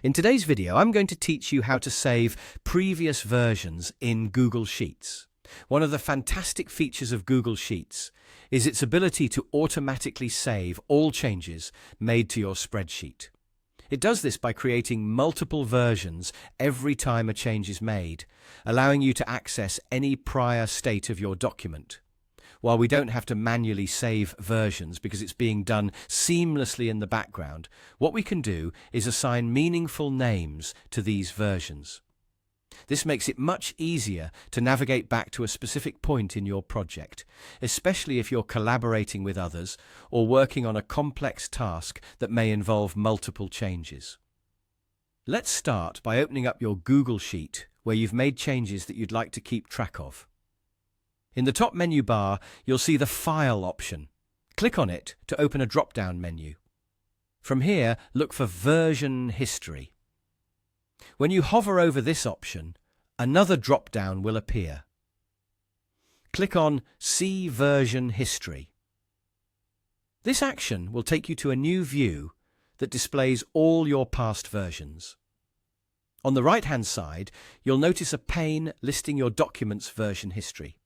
In today's video, I'm going to teach you how to save previous versions in Google Sheets. One of the fantastic features of Google Sheets is its ability to automatically save all changes made to your spreadsheet. It does this by creating multiple versions every time a change is made, allowing you to access any prior state of your document. While we don't have to manually save versions because it's being done seamlessly in the background, what we can do is assign meaningful names to these versions. This makes it much easier to navigate back to a specific point in your project, especially if you're collaborating with others or working on a complex task that may involve multiple changes. Let's start by opening up your Google Sheet where you've made changes that you'd like to keep track of. In the top menu bar, you'll see the File option. Click on it to open a drop-down menu. From here, look for Version History. When you hover over this option, another drop-down will appear. Click on See Version History. This action will take you to a new view that displays all your past versions. On the right-hand side, you'll notice a pane listing your document's version history.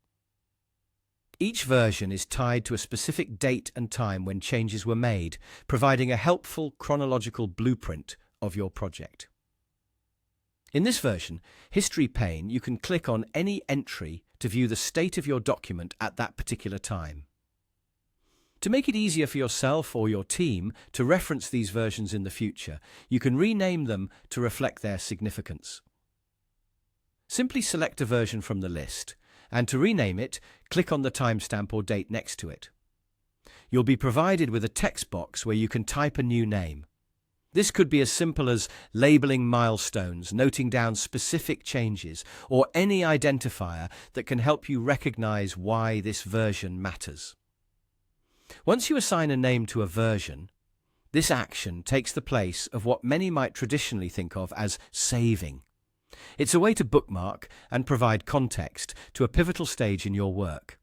Each version is tied to a specific date and time when changes were made, providing a helpful chronological blueprint of your project. In this version history pane, you can click on any entry to view the state of your document at that particular time. To make it easier for yourself or your team to reference these versions in the future, you can rename them to reflect their significance. Simply select a version from the list, and to rename it, click on the timestamp or date next to it. You'll be provided with a text box where you can type a new name. This could be as simple as labeling milestones, noting down specific changes, or any identifier that can help you recognize why this version matters. Once you assign a name to a version, this action takes the place of what many might traditionally think of as saving. It's a way to bookmark and provide context to a pivotal stage in your work.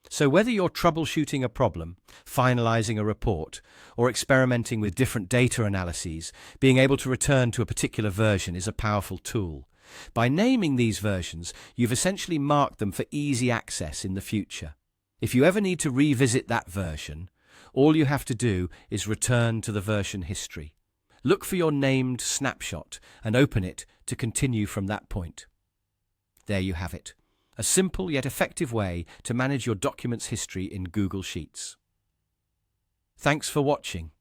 So whether you're troubleshooting a problem, finalizing a report, or experimenting with different data analyses, being able to return to a particular version is a powerful tool. By naming these versions, you've essentially marked them for easy access in the future. If you ever need to revisit that version, all you have to do is return to the version history. Look for your named snapshot and open it to continue from that point. There you have it, a simple yet effective way to manage your document's history in Google Sheets. Thanks for watching.